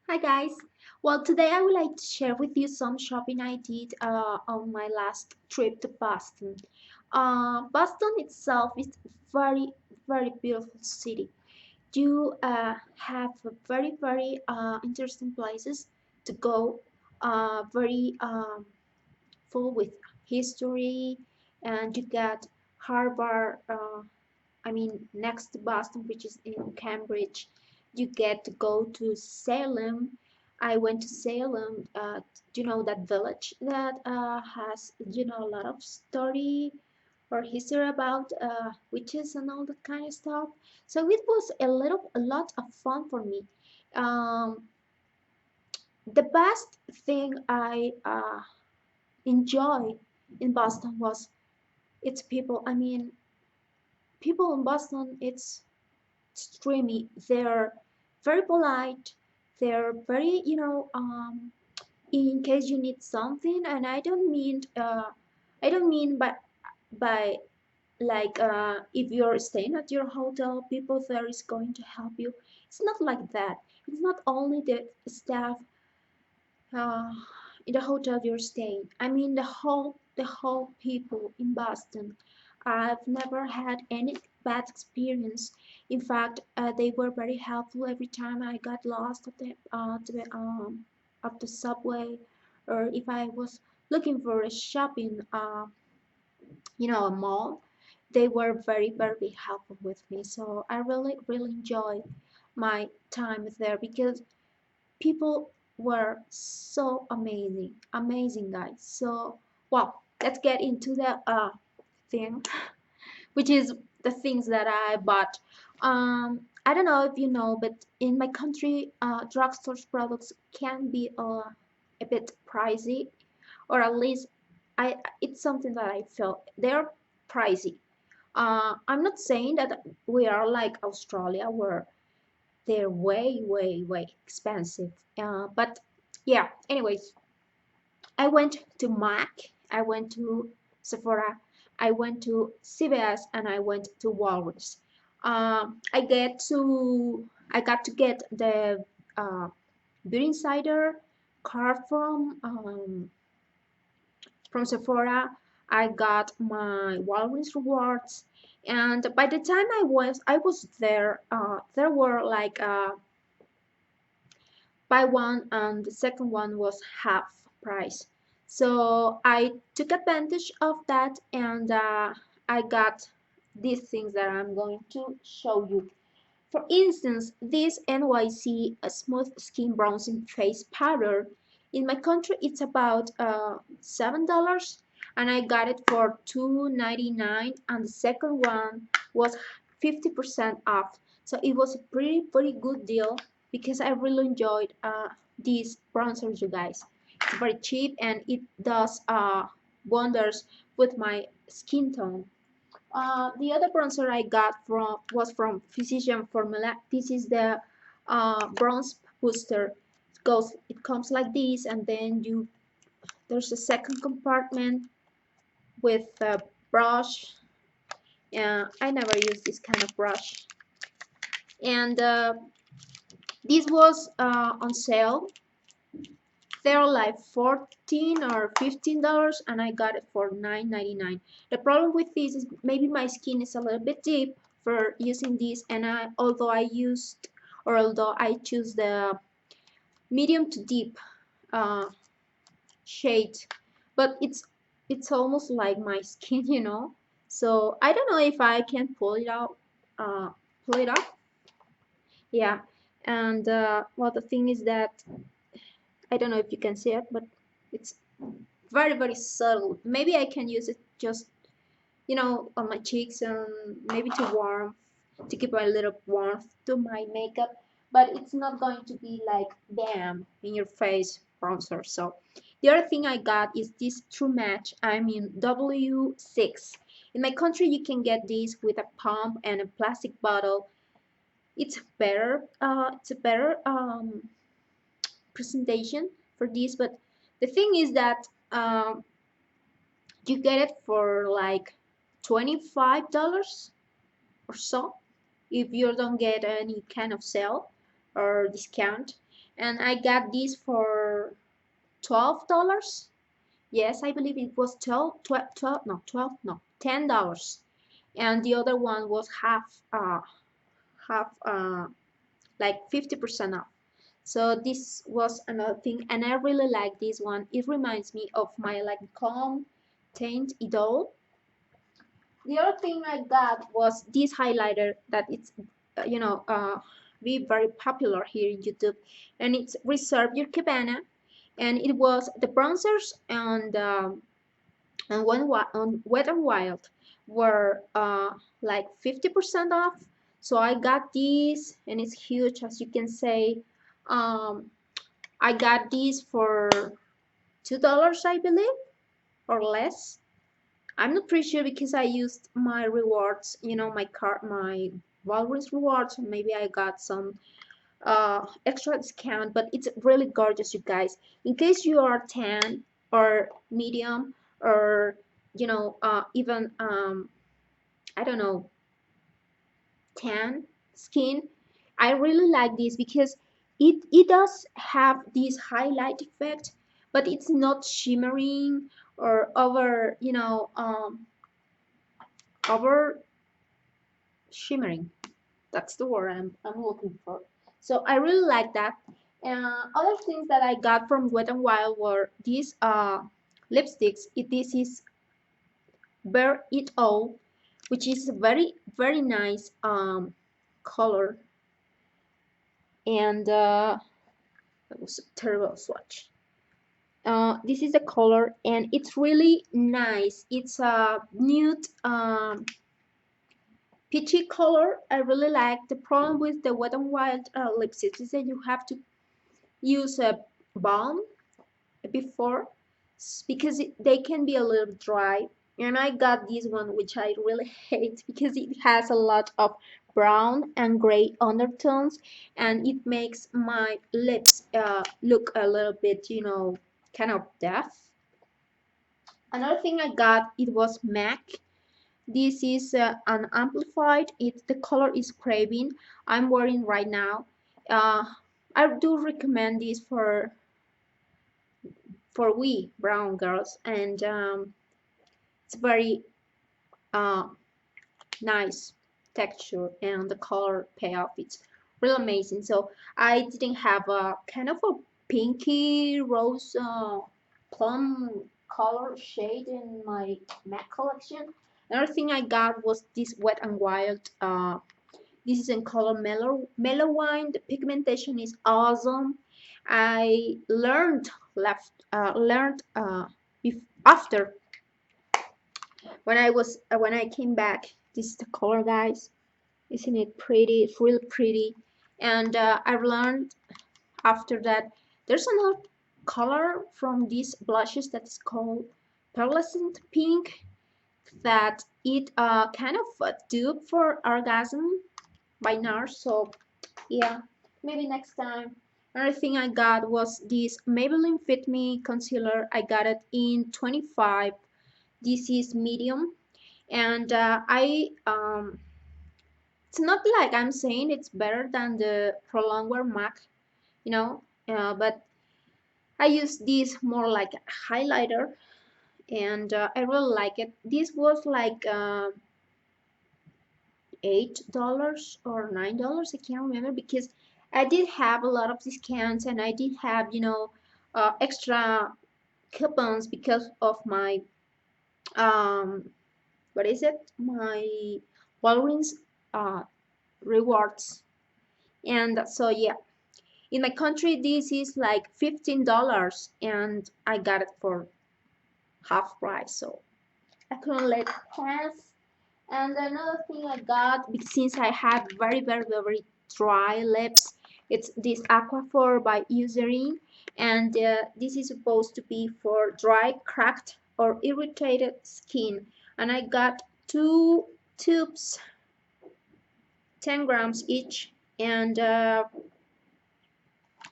Hi guys. Well, today I would like to share with you some shopping I did on my last trip to Boston. Boston itself is very, very beautiful city. You have very interesting places to go. Very full with history, and you got Harvard. I mean, next to Boston, which is in Cambridge, you get to go to Salem. I went to Salem. You know that village that has a lot of story or history about witches and all that kind of stuff. So it was a lot of fun for me. Um, the best thing I enjoyed in Boston was its people. I mean, people in Boston, it's extremely. They're very polite. They're very, in case you need something, and I don't mean by like if you're staying at your hotel, people there is going to help you. It's not like that. It's not only the staff uh, in the hotel you're staying. I mean the whole people in Boston. I've never had any bad experience. In fact, they were very helpful every time I got lost at the subway, or if I was looking for a shopping, a mall. They were very helpful with me. So I really enjoyed my time there because people were so amazing guys. So well, let's get into the thing, which is the things that I bought. I don't know if you know, but in my country, drugstore products can be a bit pricey, or at least it's something that I feel they're pricey. I'm not saying that we are like Australia where they're way expensive. But yeah, anyways, I went to Mac, I went to Sephora, I went to CVS, and I went to Walgreens. I got to get the Beauty Insider card from Sephora. I got my Walgreens rewards, and by the time I was there, there were like buy one and the second one was half price. So I took advantage of that, and I got these things that I'm going to show you. For instance, this NYC Smooth Skin Bronzing Face Powder. In my country, it's about $7, and I got it for $2.99, and the second one was 50% off. So it was a pretty good deal because I really enjoyed these bronzers, you guys. It's very cheap and it does wonders with my skin tone. The other bronzer I got from Physician Formula. This is the bronze booster. It comes like this, and then there's a second compartment with a brush. I never use this kind of brush, and this was on sale. They're like 14 or $15, and I got it for $9.99. The problem with this is maybe my skin is a little bit deep for using this, and although I choose the medium to deep uh, shade, but it's almost like my skin, So I don't know if I can pull it off. Yeah, and well, the thing is that I don't know if you can see it, but it's very subtle. Maybe I can use it just on my cheeks and maybe to give a little warmth to my makeup, but it's not going to be like bam in your face bronzer. So the other thing I got is this True Match. I mean W6. In my country, you can get this with a pump and a plastic bottle. It's better. It's a better presentation for this, but the thing is that you get it for like $25 or so if you don't get any kind of sale or discount. and I got this for $12. Yes, I believe it was 10 dollars, and the other one was half like 50% off. So this was another thing, and I really like this one. It reminds me of my like calm Taint Idol. The other thing I got was this highlighter that it's be very popular here in YouTube, and it's Reserve Your Cabana, and it was the bronzers and on Wet and Wild were like 50% off. So I got these, and it's huge, as you can say. I got these for $2, I believe, or less. I'm not pretty sure because I used my rewards, my card, my Walgreens rewards. Maybe I got some extra discount, but it's really gorgeous, you guys. In case you are tan or medium or even I don't know, tan skin, I really like this because it does have this highlight effect, but it's not shimmering or over shimmering. That's the word I'm looking for. So I really like that. Other things that I got from Wet n Wild were these lipsticks. This is Bear It All, which is a very very nice color, and that was a terrible swatch. This is the color, and it's really nice. It's a nude peachy color. I really like. The problem with the Wet n Wild lipsticks is that you have to use a balm before because they can be a little dry. And I got this one, which I really hate because it has a lot of brown and gray undertones, and it makes my lips look a little bit, kind of deaf. Another thing I got, it was MAC. This is an amplified. The color is Craving. I'm wearing right now. Uh, I do recommend this for we brown girls, and it's very uh, nice texture, and the color payoff, it's really amazing. So I didn't have a kind of a pinky rose plum color shade in my MAC collection. Another thing I got was this Wet n Wild. This is in color mellow wine. The pigmentation is awesome. I learned after when I came back. This is the color, guys. Isn't it pretty? It's really pretty. And I've learned after that there's another color from these blushes that's called pearlescent pink, that it kind of a dupe for orgasm by NARS. So yeah, maybe next time. Another thing I got was this Maybelline Fit Me concealer. I got it in 25. This is medium, and it's not like I'm saying it's better than the Prolongwear MAC, but I use this more like a highlighter, and I really like it. This was like $8 or $9. I can't remember because I did have a lot of discounts, and I did have extra coupons because of my what is it, my Walgreens uh, rewards. And so yeah, in my country this is like $15, and I got it for half price, so I couldn't let it pass. And another thing I got, because since I have very very very dry lips, it's this Aquaphor by Eucerin, and this is supposed to be for dry, cracked, or irritated skin. And I got 2 tubes, 10 grams each, and I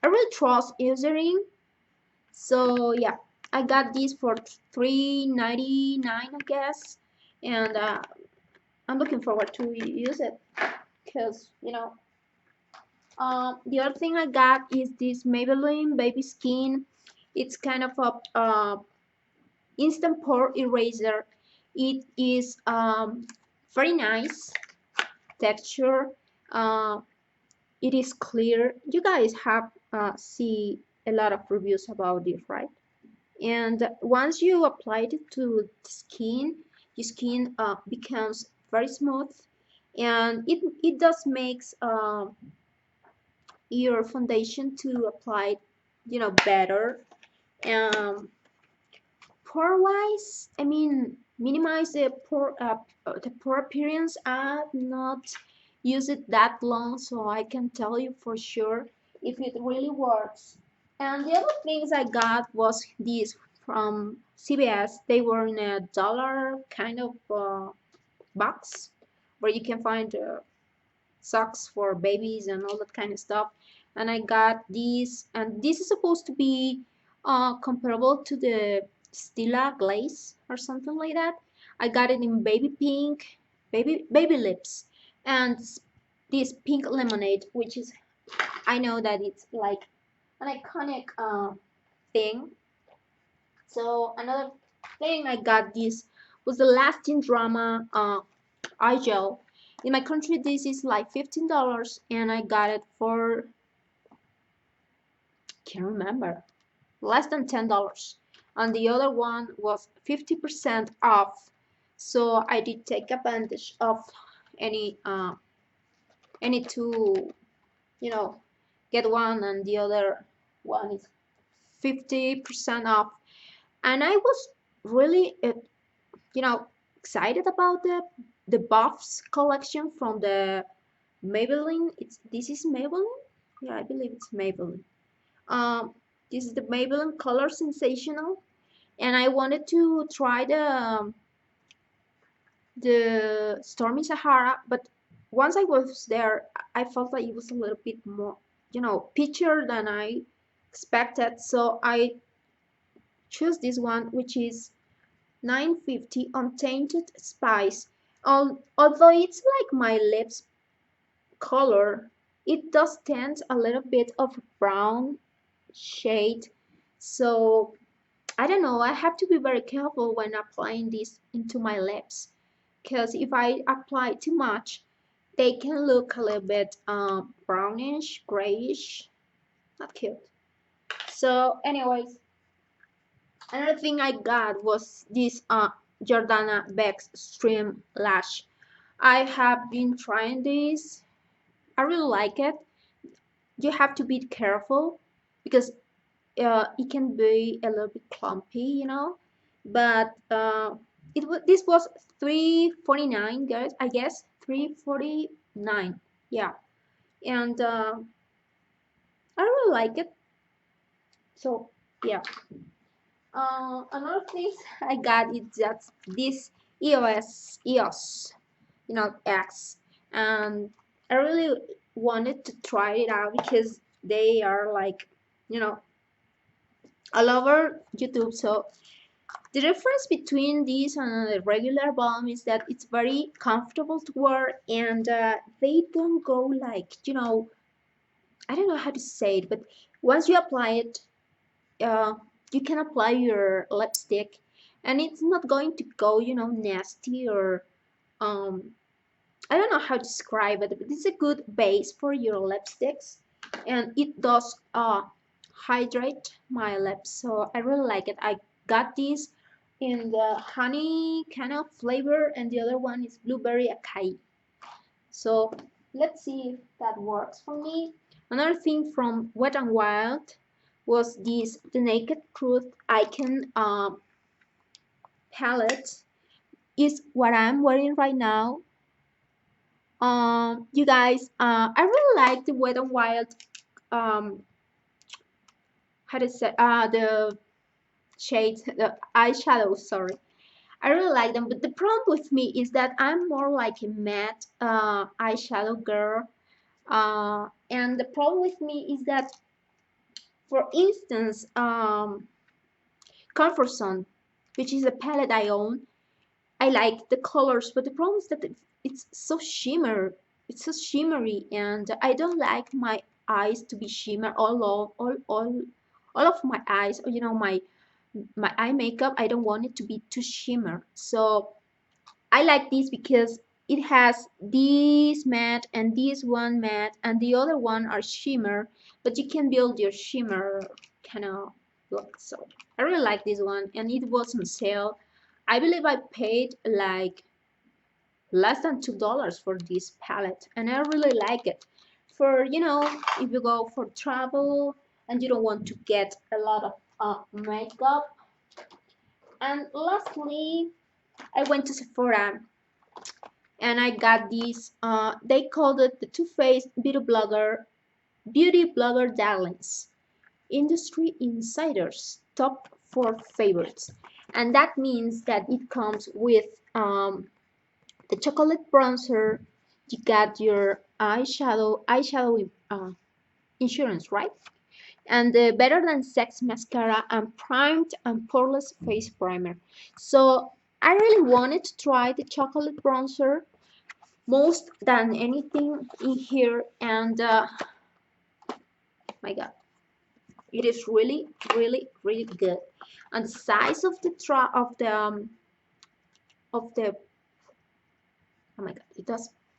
really trust Eucerin. So yeah, I got these for $3.99, I guess, and I'm looking forward to use it because The other thing I got is this Maybelline Baby Skin. It's kind of a instant pore eraser. It is very nice texture. Uh, it is clear. You guys have see a lot of reviews about this, right? And once you apply it to the skin, your skin becomes very smooth, and it does makes your foundation to apply, better. Um, Pore wise, I mean, minimize the pore appearance. I've not used it that long, so I can tell you for sure if it really works. And the other things I got was these from CVS. They were in a dollar kind of box where you can find socks for babies and all that kind of stuff. And I got these, and this is supposed to be comparable to the Stila glaze or something like that. I got it in baby pink, baby lips, and this pink lemonade, which is, I know that it's like an iconic thing. So another thing I got this was the lasting drama eye gel. In my country, this is like $15, and I got it for, can't remember, less than $10. And the other one was 50% off. So I did take advantage of any two, you know, get one and the other one is 50% off. And I was really, excited about the buffs collection from the Maybelline. This is Maybelline. Yeah, I believe it's Maybelline. Um, this is the Maybelline Color Sensational, and I wanted to try the Stormy Sahara, but once I was there, I felt like it was a little bit more, pitchier than I expected. So I choose this one, which is 950 Untainted Spice. Although it's like my lips color, it does tend a little bit of brown shade. So I don't know, I have to be very careful when applying this into my lips, because if I apply too much, they can look a little bit brownish, grayish, not cute. So anyways, another thing I got was this Jordana Beck's Stream Lash. I have been trying this. I really like it. You have to be careful because it can be a little bit clumpy. But this was $3.49, guys. I guess $3.49. Yeah, and I really like it. So yeah. Another thing I got is that this EOS, X, and I really wanted to try it out because they are like, all over YouTube. So the difference between this and the regular balm is that it's very comfortable to wear, and they don't go like, I don't know how to say it, but once you apply it, uh, you can apply your lipstick, and it's not going to go, nasty or I don't know how to describe it, but it's a good base for your lipsticks, and it does hydrate my lips. So I really like it. I got this in the honey kind of flavor, and the other one is blueberry acai. So let's see if that works for me. Another thing from Wet n Wild was this The Naked Truth Icon palette. Is what I'm wearing right now. You guys, I really like the Wet n Wild, um, how to say, the shades, the eyeshadows, sorry. I really like them, but the problem with me is that I'm more like a matte eyeshadow girl. And the problem with me is that, for instance, Comfort Zone, which is a palette I own, I like the colors, but the problem is that it's so shimmer. it's so shimmery, and I don't like my eyes to be shimmer all of my eyes. You know, my eye makeup, I don't want it to be too shimmer. So I like this because it has this matte and this one matte and the other one are shimmer, but you can build your shimmer kind of look. So I really like this one, and it was on sale. I believe I paid like less than $2 for this palette, and I really like it. For, you know, if you go for travel and you don't want to get a lot of makeup. And lastly, I went to Sephora and I got these. They called it the Too Faced Beauty Blogger Darlings, Industry Insiders Top 4 Favorites, and that means that it comes with the chocolate bronzer. You got your eyeshadow insurance, right? And the Better Than Sex mascara and primed and poreless face primer. So I really wanted to try the chocolate bronzer most than anything in here, and my god, it is really really good. And the size of the oh my god,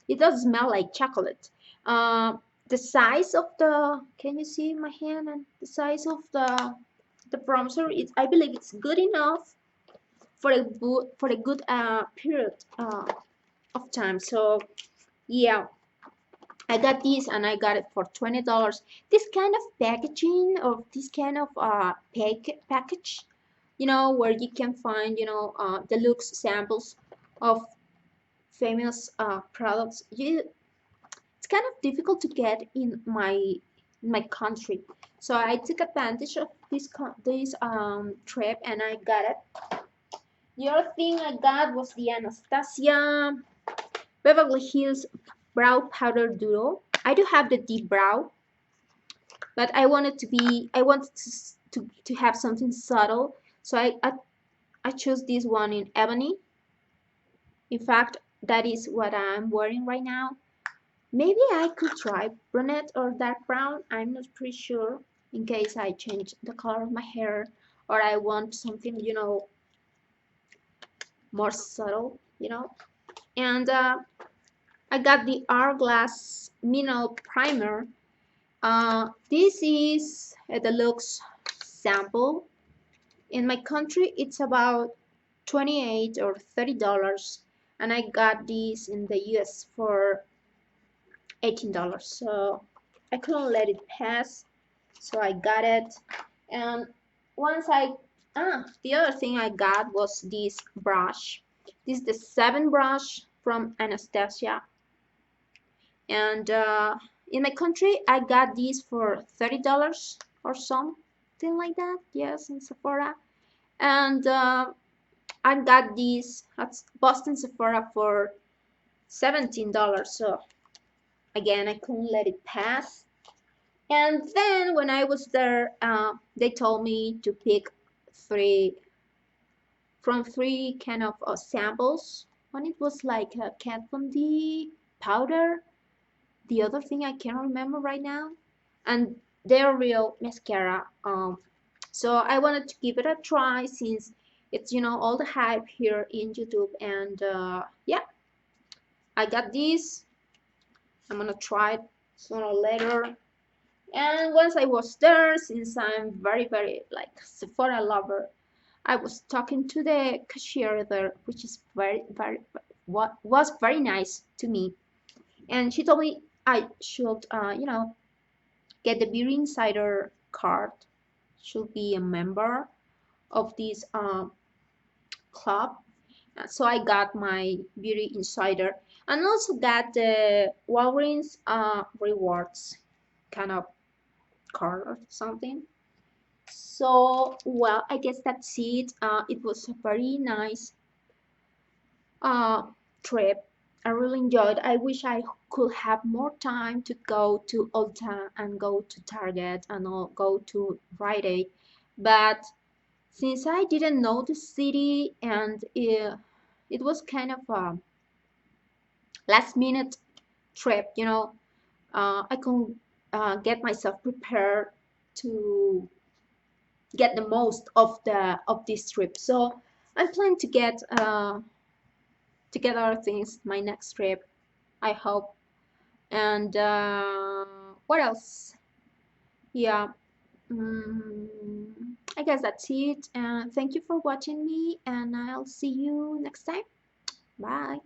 it does smell like chocolate. The size of the, can you see my hand? And the size of the bronzer, I believe it's good enough for a good period of time. So yeah, I got this and I got it for $20. This kind of packaging, or this kind of package, you know, where you can find, you know, deluxe samples of famous products. It's kind of difficult to get in my country. So I took advantage of this trip and I got it. The other thing I got was the Anastasia Beverly Hills Brow Powder Duo. I do have the deep brow, but I wanted to have something subtle, so I chose this one in ebony. In fact, that is what I'm wearing right now. Maybe I could try brunette or dark brown. I'm not pretty sure, in case I change the color of my hair or I want something, you know, more subtle, you know. And I got the Hourglass Mineral Primer. This is a deluxe sample. In my country, it's about $28 or $30, and I got these in the US for $18. So I couldn't let it pass, so I got it. And once the other thing I got was this brush. This is the 7 brush from Anastasia, and in my country I got these for $30 or something like that. Yes, in Sephora. And I got these at Boston Sephora for $17. So again, I couldn't let it pass. And then when I was there, they told me to pick three kind of samples. One, it was like a Kat Von D powder. The other thing I can't remember right now, and they're real mascara. So I wanted to give it a try, since it's, you know, all the hype here in YouTube. And yeah, I got this. I'm gonna try it sooner or later. And once I was there, since I'm very like Sephora lover, I was talking to the cashier there, which is what was very nice to me. And she told me I should, you know, get the Beauty Insider card, should be a member of this club. So I got my Beauty Insider, and also got the Walgreens rewards kind of card or something. So well, I guess that's it. It was a very nice trip. I really enjoyed. I wish I could have more time to go to Ulta and go to Target and all, go to Rite Aid, but since I didn't know the city, and it was kind of a last minute trip, you know. I can get myself prepared to get the most of this trip. So I'm planning to get other things my next trip, I hope. And what else? Yeah, I guess that's it. And thank you for watching me, and I'll see you next time. Bye.